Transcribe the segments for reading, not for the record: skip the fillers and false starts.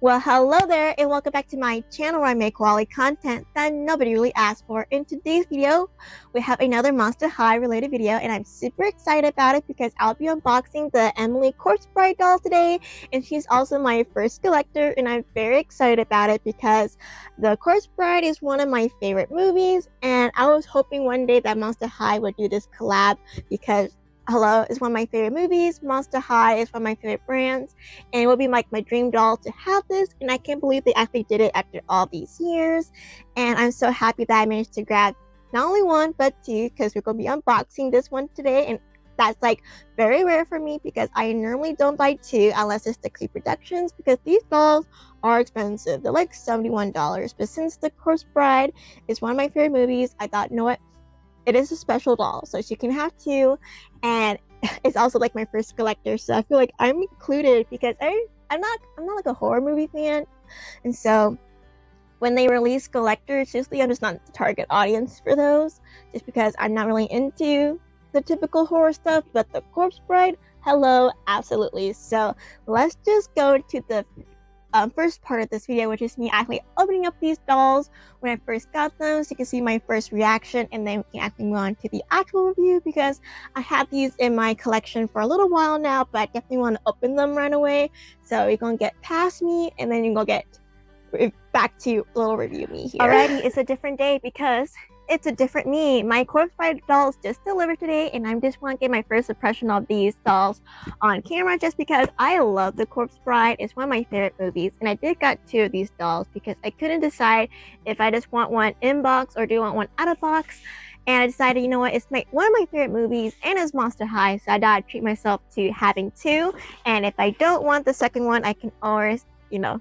Well, hello there and welcome back to my channel where I make quality content that nobody really asked for. In today's video, we have another Monster High related video and I'm super excited about it because I'll be unboxing the Emily Corspe Bride Doll today, and she's also my first collector and I'm very excited about it because the Corspe Bride is one of my favorite movies and I was hoping one day that Monster High would do this collab because Hello is one of my favorite movies, Monster High is one of my favorite brands, and it would be like my dream doll to have this, and I can't believe they actually did it after all these years, and I'm so happy that I managed to grab not only one but two because we're going to be unboxing this one today, and that's like very rare for me because I normally don't buy two unless it's the Corspe Productions because these dolls are expensive. They're like $71, but since the Corspe Bride is one of my favorite movies, I thought, you know what? It is a special doll, so she can have two, and it's also like my first collector, so I feel like I'm included because I'm not like a horror movie fan, and so when they release collectors, usually I'm just not the target audience for those, just because I'm not really into the typical horror stuff. But the Corspe Bride, hello, absolutely. So let's just go to the first part of this video, which is me actually opening up these dolls when I first got them, so you can see my first reaction, and then we can actually move on to the actual review because I have these in my collection for a little while now, but I definitely want to open them right away. So you're gonna get past me and then you're gonna get back to little review me here. Alrighty, it's a different day because it's a different me. My Corspe Bride dolls just delivered today, and I just want to get my first impression of these dolls on camera just because I love the Corspe Bride. It's one of my favorite movies, and I did got two of these dolls because I couldn't decide if I just want one in box or do I want one out of box. And I decided, you know what, it's one of my favorite movies and it's Monster High, so I thought I'd treat myself to having two. And if I don't want the second one, I can always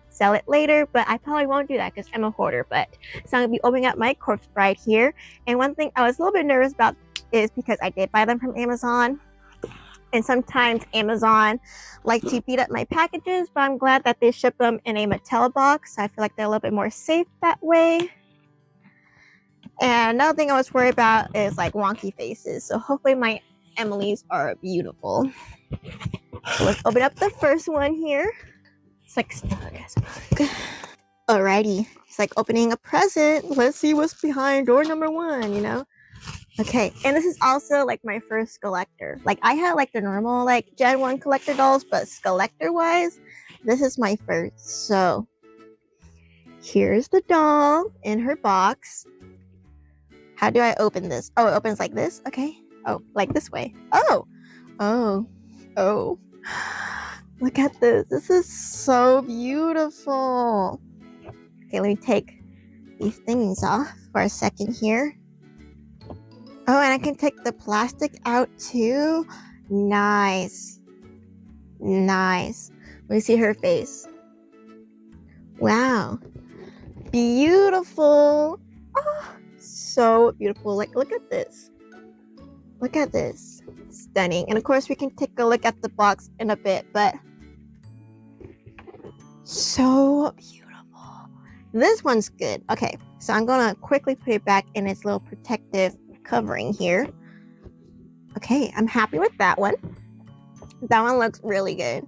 sell it later, but I probably won't do that because I'm a hoarder. But so I'm gonna be opening up my Corspe Bride here, and one thing I was a little bit nervous about is because I did buy them from Amazon, and sometimes Amazon like to beat up my packages, but I'm glad that they ship them in a Mattel box, so I feel like they're a little bit more safe that way. And another thing I was worried about is like wonky faces, so hopefully my Emily's are beautiful. So let's open up the first one here. It's like stuck as fuck. Alrighty, it's like opening a present. Let's see what's behind door number one, Okay, and this is also like my first collector. Like I had like the normal like Gen 1 collector dolls, but collector wise, this is my first. So here's the doll in her box. How do I open this? Oh, it opens like this? Okay. Oh, like this way. Oh. Look at this. This is so beautiful. Okay, let me take these things off for a second here. Oh, and I can take the plastic out too. Nice. Nice. Let me see her face. Wow. Beautiful. Oh, so beautiful. Like, look at this. Look at this. Stunning. And of course, we can take a look at the box in a bit, but so beautiful. This one's good. Okay, so I'm gonna quickly put it back in its little protective covering here. Okay, I'm happy with that one. That one looks really good.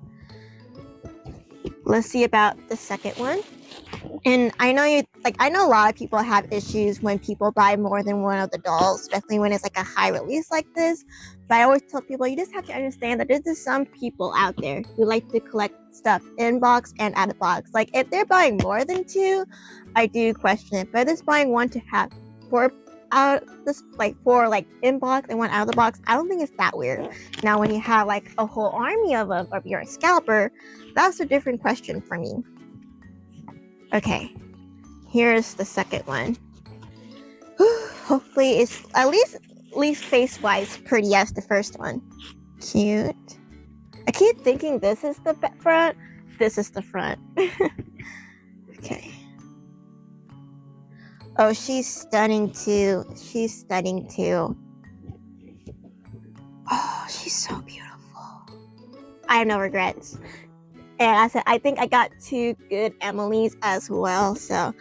Let's see about the second one. And I know I know a lot of people have issues when people buy more than one of the dolls, especially when it's like a high release like this. But I always tell people, you just have to understand that there's just some people out there who like to collect stuff in box and out of box. Like if they're buying more than two, I do question it. But just buying one to have four in box and one out of the box, I don't think it's that weird. Now when you have like a whole army of them, or if you're a scalper, that's a different question for me. Okay, here's the second one. Hopefully it's at least face-wise pretty as the first one. Cute. I keep thinking this is the front. This is the front. Okay. Oh, she's stunning too. She's stunning too. Oh, she's so beautiful. I have no regrets. And I think I got two good Emily's as well. So,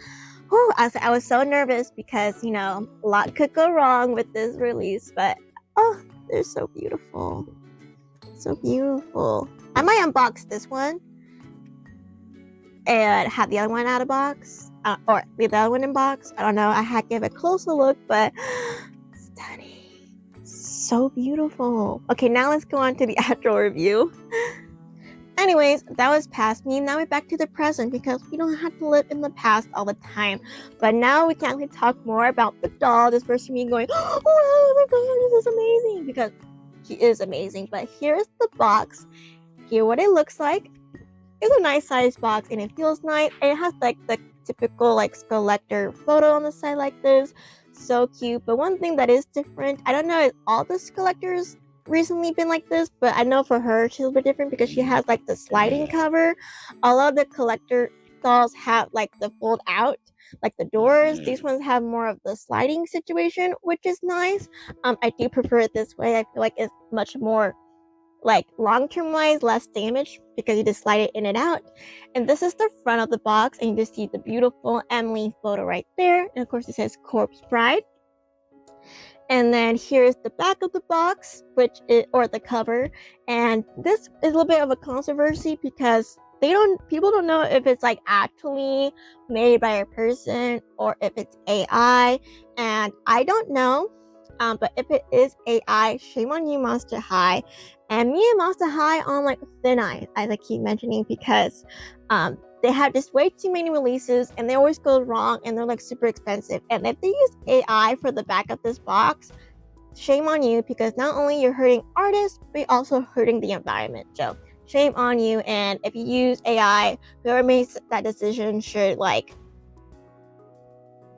I was so nervous because, a lot could go wrong with this release. But, oh, they're so beautiful. So beautiful. I might unbox this one. and had the other one out of box, or the other one in box. I don't know. I had to give a closer look, but stunning. So beautiful. Okay, now let's go on to the actual review. Anyways, that was past me. Now we're back to the present because we don't have to live in the past all the time. But now we can actually talk more about the doll. This versus me going, oh my god, this is amazing. Because she is amazing. But here's the box. Here what it looks like. It's a nice size box and it feels nice. And it has like the typical like Skulletor photo on the side like this. So cute. But one thing that is different, I don't know if all the Skulletors recently been like this, but I know for her she's a bit different because she has like the sliding cover. A lot of the collector dolls have like the fold out, like the doors. These ones have more of the sliding situation, which is nice. I do prefer it this way. I feel like it's much more like long-term wise, less damage because you just slide it in and out. And this is the front of the box, and you just see the beautiful Emily photo right there. And of course it says Corspe Bride. And then here's the back of the box, or the cover. And this is a little bit of a controversy because people don't know if it's like actually made by a person or if it's AI. And I don't know. But if it is AI, shame on you, Monster High. And me and Monster High on like thin ice, as I keep mentioning, because they have just way too many releases and they always go wrong and they're like super expensive. And if they use AI for the back of this box, shame on you, because not only you're hurting artists, but you're also hurting the environment. So shame on you. And if you use AI, whoever makes that decision should like,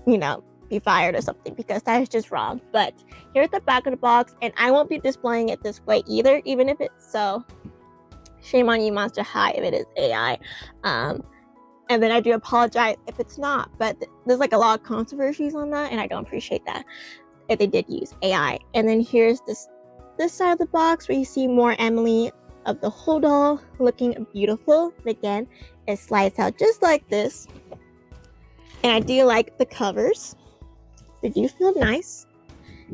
be fired or something, because that is just wrong. But here's the back of the box, and I won't be displaying it this way either, even if it's so. Shame on you, Monster High, if it is AI. And then I do apologize if it's not, but there's like a lot of controversies on that, and I don't appreciate that if they did use AI. And then here's this side of the box where you see more Emily of the whole doll looking beautiful. And again, it slides out just like this. And I do like the covers. They do feel nice.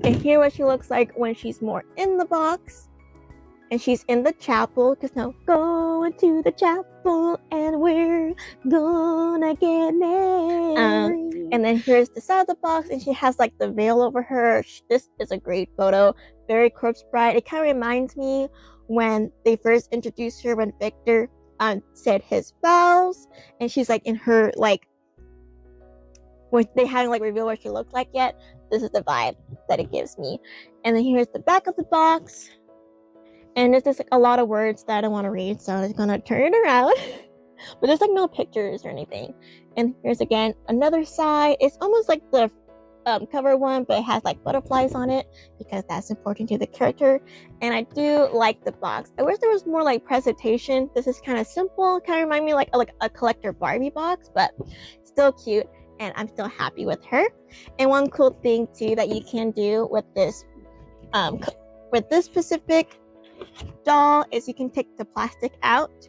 And here what she looks like when she's more in the box. And she's in the chapel, because now going to the chapel and we're gonna get married. And then here's the side of the box, and she has like the veil over her. This is a great photo, very Corspe Bride. It kind of reminds me when they first introduced her, when Victor said his vows, and she's like in her like, when they haven't like revealed what she looked like yet. This is the vibe that it gives me. And then here's the back of the box. And there's just like a lot of words that I don't want to read, so I'm just gonna turn it around. But there's like no pictures or anything. And here's again another side. It's almost like the cover one, but it has like butterflies on it because that's important to the character. And I do like the box. I wish there was more like presentation. This is kind of simple. Kind of remind me like a collector Barbie box, but still cute. And I'm still happy with her. And one cool thing too that you can do with this specific doll is you can take the plastic out,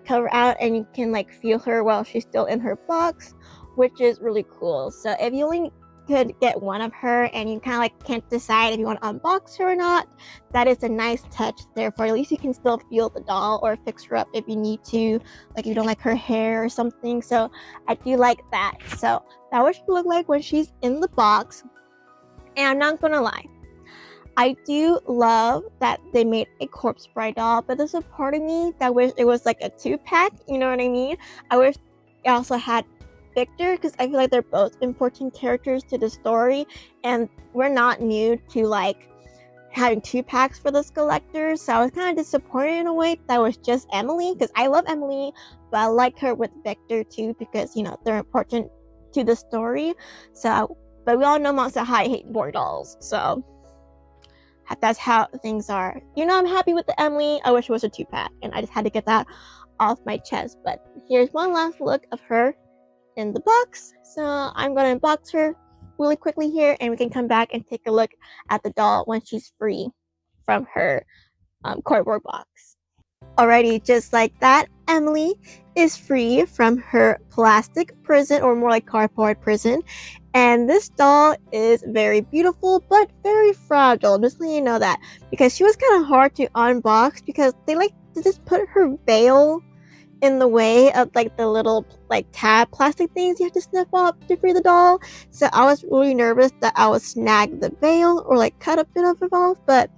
cover out, and you can like feel her while she's still in her box, which is really cool. So if you only could get one of her and you kind of like can't decide if you want to unbox her or not, that is a nice touch. Therefore, at least you can still feel the doll or fix her up if you need to, like if you don't like her hair or something. So I do like that. So that what she look like when she's in the box. And I'm not gonna lie, I do love that they made a Corspe Bride doll, but there's a part of me that wish it was like a 2-pack, you know what I mean? I wish it also had Victor, because I feel like they're both important characters to the story, and we're not new to like having 2-packs for the Skulletors, so I was kind of disappointed in a way that was just Emily, because I love Emily, but I like her with Victor too, because they're important to the story. So, but we all know Monster High hate boy dolls, so that's how things are. I'm happy with the Emily. I wish it was a 2-pack, and I just had to get that off my chest. But here's one last look of her in the box. So I'm going to unbox her really quickly here, and we can come back and take a look at the doll when she's free from her cardboard box. Alrighty, just like that, Emily is free from her plastic prison, or more like cardboard prison. And this doll is very beautiful, but very fragile. Just letting you know that, because she was kind of hard to unbox because they like to just put her veil in the way of like the little like tab plastic things you have to snip off to free the doll. So I was really nervous that I would snag the veil or like cut a bit of it off, but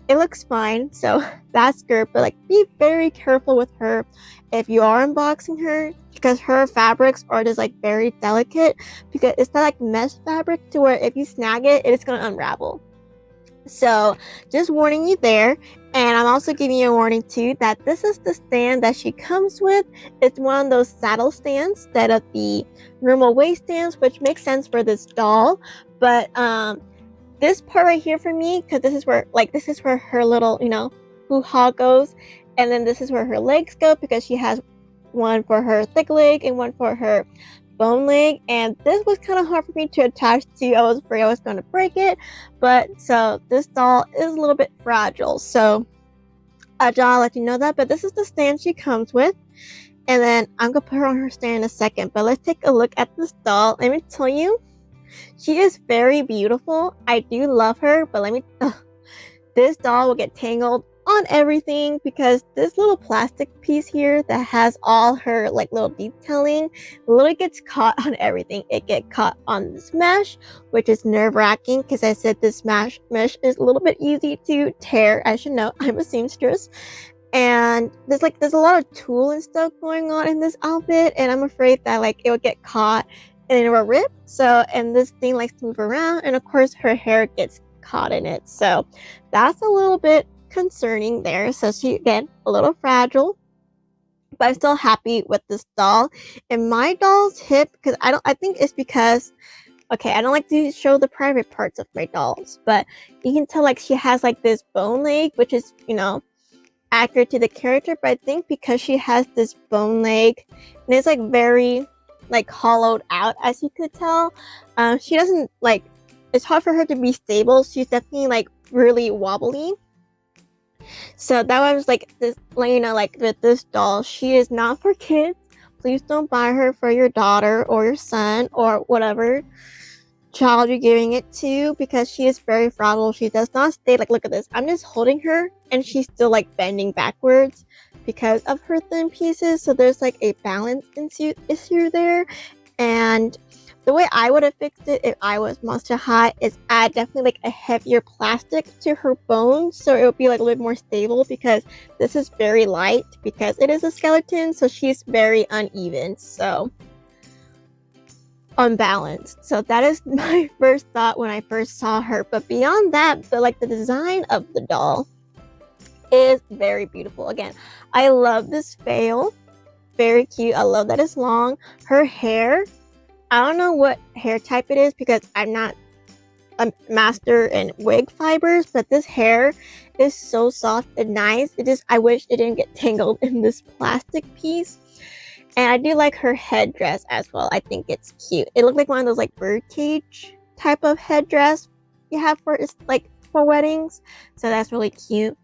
it looks fine. So that's good. But like be very careful with her if you are unboxing her, because her fabrics are just like very delicate, because it's not like mesh fabric to where if you snag it, it's gonna unravel. So just warning you there. And I'm also giving you a warning too that this is the stand that she comes with. It's one of those saddle stands instead of the normal waist stands, which makes sense for this doll. But this part right here for me, because this is where her little, you know, hoo-ha goes, and then this is where her legs go, because she has one for her thick leg and one for her bone leg, and this was kind of hard for me to attach to. I was afraid I was going to break it, but so this doll is a little bit fragile, so I just want to let you know that. But this is the stand she comes with, and then I'm gonna put her on her stand in a second. But let's take a look at this doll. Let me tell you, she is very beautiful. I do love her, but this doll will get tangled on everything, because this little plastic piece here that has all her like little detailing literally gets caught on everything. It gets caught on this mesh, which is nerve-wracking, because I said this mesh is a little bit easy to tear. I should know, I'm a seamstress. And there's a lot of tulle and stuff going on in this outfit, and I'm afraid that like it will get caught and it will rip. So, and this thing likes to move around, and of course her hair gets caught in it. So that's a little bit concerning there. So she, again, a little fragile, but I'm still happy with this doll. And my doll's hip, because I think it's because, okay, I don't like to show the private parts of my dolls, but you can tell like she has like this bone leg, which is, you know, accurate to the character. But I think because she has this bone leg and it's like very like hollowed out, as you could tell, she doesn't like, it's hard for her to be stable. She's definitely like really wobbly. So that was like this, you know, like with this doll, she is not for kids. Please don't buy her for your daughter or your son or whatever child you're giving it to, because she is very fragile. She does not stay, like, look at this. I'm just holding her and she's still like bending backwards because of her thin pieces. So there's like a balance issue there. And the way I would have fixed it if I was Monster High is add definitely like a heavier plastic to her bones, so it would be like a little bit more stable, because this is very light because it is a skeleton, so she's very uneven, so unbalanced. So that is my first thought when I first saw her. But beyond that, the design of the doll is very beautiful. Again, I love this veil, very cute. I love that it's long. Her hair, I don't know what hair type it is because I'm not a master in wig fibers, but this hair is so soft and nice. I wish it didn't get tangled in this plastic piece. And I do like her headdress as well. I think it's cute. It looked like one of those like birdcage type of headdress you have for weddings. So that's really cute.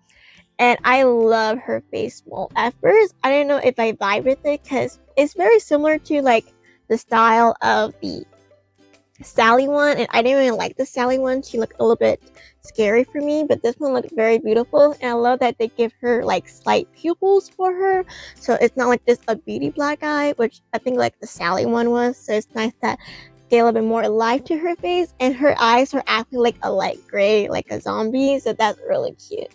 And I love her face mold. At first, I didn't know if I vibe with it because it's very similar to like the style of the Sally one, and I didn't even like the Sally one. She looked a little bit scary for me, but this one looked very beautiful. And I love that they give her like slight pupils for her, so it's not like this a beauty black eye, which I think like the Sally one was. So it's nice that they get a little bit more life to her face, and her eyes are actually like a light gray, like a zombie, so that's really cute.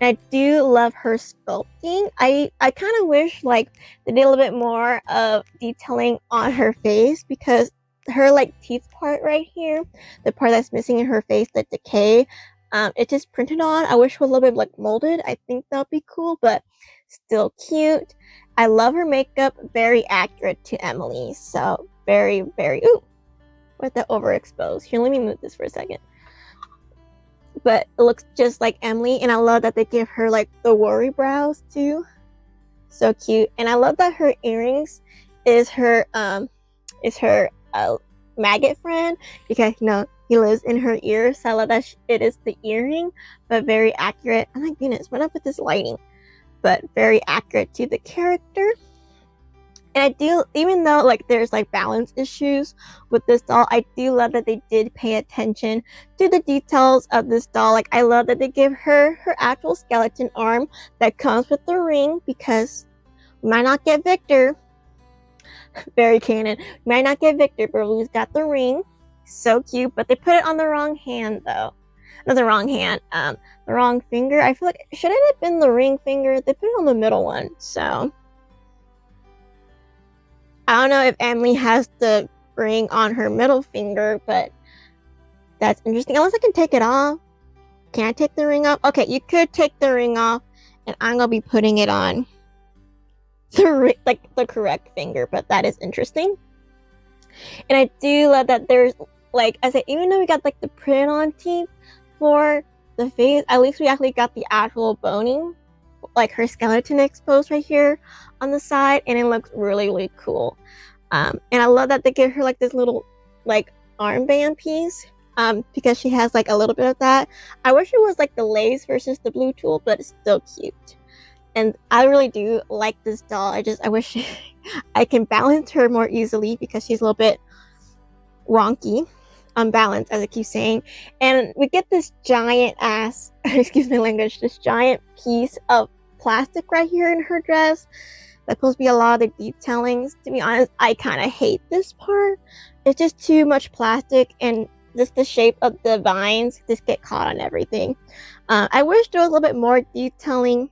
And I do love her sculpting. I kind of wish like they did a little bit more of detailing on her face, because her like teeth part right here, the part that's missing in her face, the decay, it's just printed on. I wish it was a little bit like molded. I think that would be cool, but still cute. I love her makeup, very accurate to Emily, so very, very, ooh, with the overexposed. Here, let me move this for a second. But it looks just like Emily, and I love that they give her like the worry brows too. So cute. And I love that her earrings is her maggot friend, because you know he lives in her ear. So I love that it is the earring, but very accurate. Oh my goodness, what up with this lighting? But very accurate to the character. And I do, even though like there's like balance issues with this doll, I do love that they did pay attention to the details of this doll. Like I love that they give her actual skeleton arm that comes with the ring, because We might not get Victor. Very canon. We might not get Victor, but Lou's got the ring. So cute, but they put it on the wrong hand though. Not the wrong hand, the wrong finger. I feel like, should it have been the ring finger? They put it on the middle one, so. I don't know if Emily has the ring on her middle finger, but that's interesting. Unless I can take it off. Can I take the ring off? Okay, you could take the ring off, and I'm gonna be putting it on the correct finger, but that is interesting. And I do love that there's, like I said, even though we got like the print on teeth for the face, at least we actually got the actual boning, like her skeleton exposed right here on the side, and it looks really, really cool. And I love that they give her like this little like armband piece, because she has like a little bit of that. I wish it was like the lace versus the blue tulle, but it's still cute. And I really do like this doll. I wish I can balance her more easily because she's a little bit wonky, unbalanced, as I keep saying. And we get this giant ass, excuse my language, this giant piece of plastic right here in her dress. That's supposed to be a lot of the detailing. To be honest, I kind of hate this part. It's just too much plastic, and just the shape of the vines just get caught on everything. I wish there was a little bit more detailing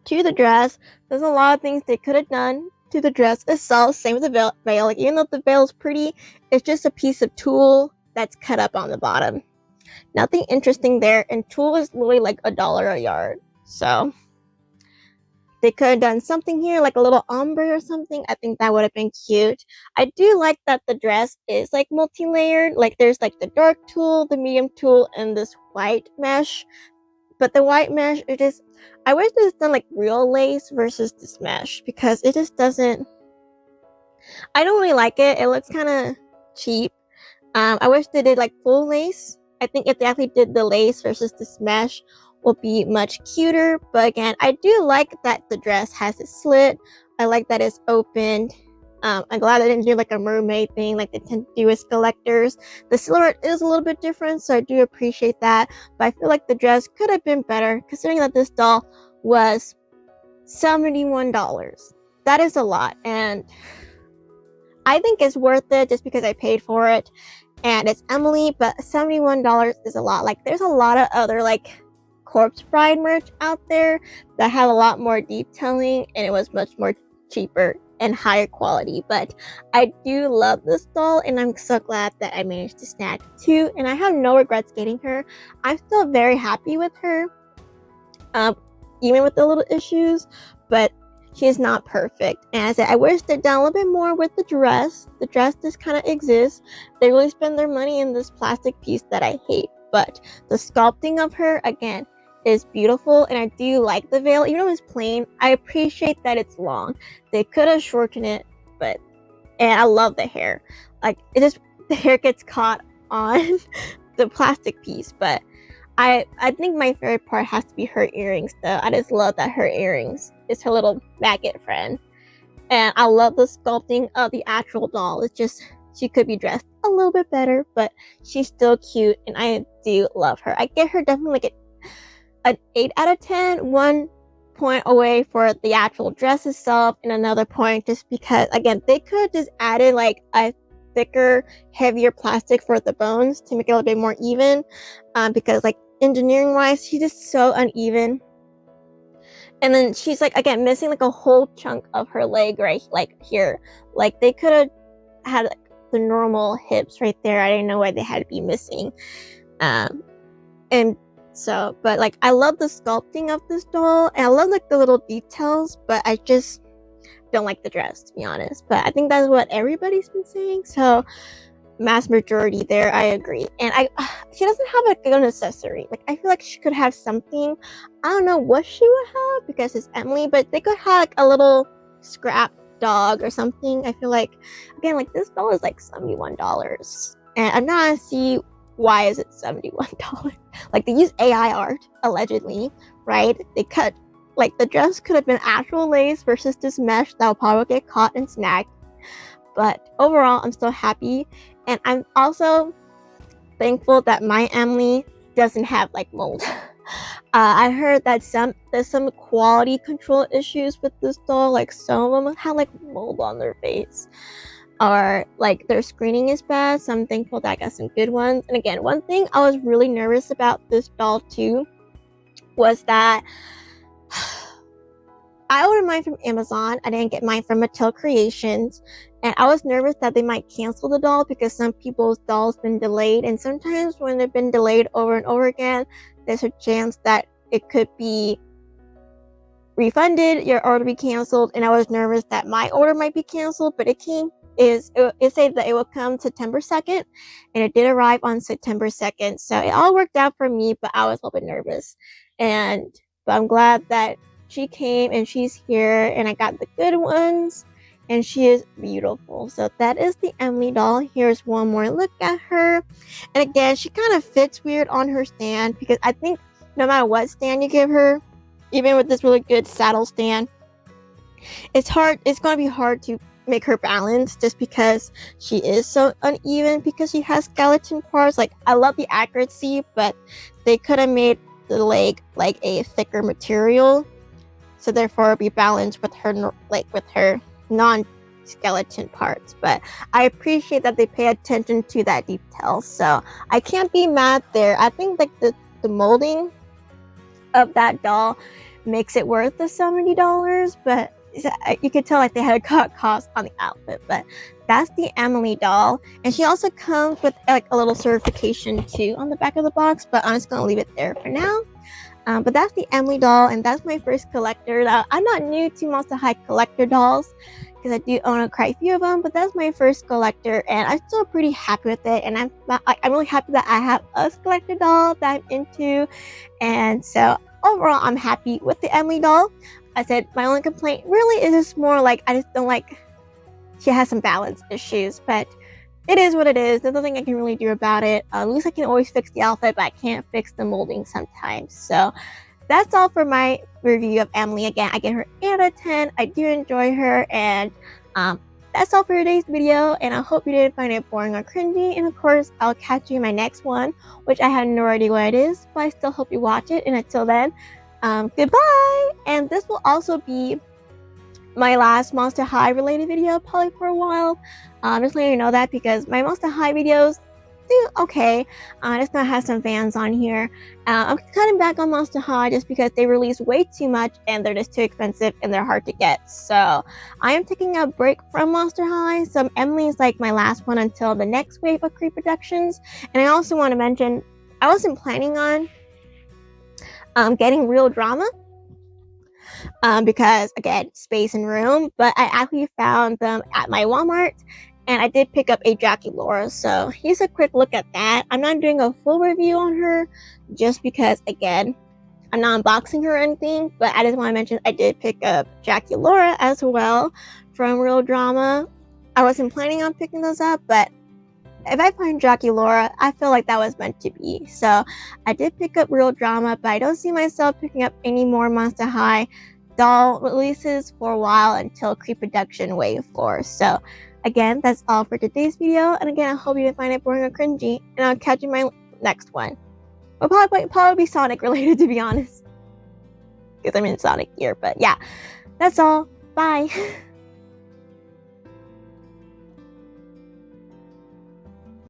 to the dress. There's a lot of things they could have done to the dress itself. Same with the veil. Like, even though the veil is pretty, it's just a piece of tulle that's cut up on the bottom. Nothing interesting there, and tulle is literally like $1 a yard. So they could have done something here, like a little ombre or something. I think that would have been cute. I do like that the dress is like multi-layered. Like, there's like the dark tulle, the medium tulle, and this white mesh. But the white mesh, I wish it was done like real lace versus this mesh, because it just doesn't, I don't really like it. It looks kind of cheap. I wish they did like full lace. I think if they actually did the lace versus this mesh, will be much cuter. But again, I do like that the dress has a slit. I like that it's opened. I'm glad they didn't do like a mermaid thing like they tend to do with Skulletors. The silhouette is a little bit different, so I do appreciate that. But I feel like the dress could have been better, considering that this doll was $71. That is a lot, and I think it's worth it just because I paid for it. And it's Emily, but $71 is a lot. Like, there's a lot of other like Corspe Bride merch out there that have a lot more detailing, and it was much more cheaper and higher quality. But I do love this doll, and I'm so glad that I managed to snag 2, and I have no regrets getting her. I'm still very happy with her, even with the little issues, but she's not perfect. And I said, I wish they'd done a little bit more with the dress. The dress just kind of exists. They really spend their money in this plastic piece that I hate, but the sculpting of her, again, is beautiful. And I do like the veil, even though it's plain. I appreciate that it's long. They could have shortened it, and I love the hair. Like, the hair gets caught on the plastic piece. But I think my favorite part has to be her earrings though. I just love that her earrings is her little maggot friend. And I love the sculpting of the actual doll. It's just, she could be dressed a little bit better, but she's still cute, and I do love her. I get her definitely like an 8 out of 10. 1 point away for the actual dress itself, and another point just because, again, they could have just added like a thicker, heavier plastic for the bones to make it a little bit more even, because like engineering wise, she's just so uneven. And then she's like, again, missing like a whole chunk of her leg right like here. Like, they could have had like the normal hips right there. I didn't know why they had to be missing. And so, but like, I love the sculpting of this doll, and I love like the little details, but I just don't like the dress, to be honest. But I think that's what everybody's been saying, so mass majority there, I agree. And she doesn't have like an accessory. Like, I feel like she could have something. I don't know what she would have because it's Emily, but they could have like a little scrap dog or something. I feel like, again, like, this doll is like $71, and I'm not gonna see why is it $71. Like, they use AI art allegedly, right? They cut, like, the dress could have been actual lace versus this mesh that will probably get caught and snagged. But overall, I'm still happy, and I'm also thankful that my Emily doesn't have like mold. I heard that there's some quality control issues with this doll. Like some of them had like mold on their face, or like their screening is bad. So I'm thankful that I got some good ones. And again, one thing I was really nervous about this doll too was that I ordered mine from Amazon. I didn't get mine from Mattel Creations. And I was nervous that they might cancel the doll because some people's dolls been delayed. And sometimes when they've been delayed over and over again, there's a chance that it could be refunded, your order be canceled. And I was nervous that my order might be canceled, but it said that it will come September 2nd, and it did arrive on September 2nd. So it all worked out for me, but I was a little bit nervous. But I'm glad that she came and she's here, and I got the good ones, and she is beautiful. So that is the Emily doll. Here's one more look at her. And again, she kind of fits weird on her stand because I think no matter what stand you give her, even with this really good saddle stand, it's going to be hard to make her balance just because she is so uneven because she has skeleton parts. Like, I love the accuracy, but they could have made the leg like a thicker material, so therefore it'll be balanced with her non-skeleton parts. But I appreciate that they pay attention to that detail, so I can't be mad there. I think like the molding of that doll makes it worth the $70, but you could tell like they had a cut cost on the outfit. But that's the Emily doll, and she also comes with like a little certification too on the back of the box, but I'm just gonna leave it there for now. But that's the Emily doll, and that's my first collector. I'm not new to Monster High collector dolls because I do own quite a few of them, but that's my first collector, and I'm still pretty happy with it. And I'm really happy that I have a collector doll that I'm into, and so overall I'm happy with the Emily doll. I said my only complaint really is just more like I just don't like she has some balance issues, but it is what it is. There's nothing I can really do about it. At least I can always fix the outfit, but I can't fix the molding sometimes. So that's all for my review of Emily. Again, I give her 8 out of 10. I do enjoy her, and that's all for today's video, and I hope you didn't find it boring or cringy. And of course, I'll catch you in my next one, which I have no idea what it is, but I still hope you watch it. And until then, goodbye! And this will also be my last Monster High related video probably for a while. Just letting you know that because my Monster High videos do okay. Just gonna have some fans on here. I'm cutting back on Monster High just because they release way too much and they're just too expensive and they're hard to get. So I am taking a break from Monster High. So Emily is like my last one until the next wave of Creep Productions. And I also want to mention I wasn't planning on getting Real Drama. Because again, space and room, but I actually found them at my Walmart, and I did pick up a Jackie Laura, so here's a quick look at that. I'm not doing a full review on her just because again, I'm not unboxing her or anything, but I just want to mention I did pick up Jackie Laura as well from Real Drama. I wasn't planning on picking those up, but if I find Jackie Laura, I feel like that was meant to be. So I did pick up Real Drama, but I don't see myself picking up any more Monster High doll releases for a while until Creep Production Wave 4. So again, that's all for today's video. And again, I hope you didn't find it boring or cringy. And I'll catch you in my next one. It'll probably be Sonic related, to be honest. Because I'm in Sonic gear. But yeah, that's all. Bye.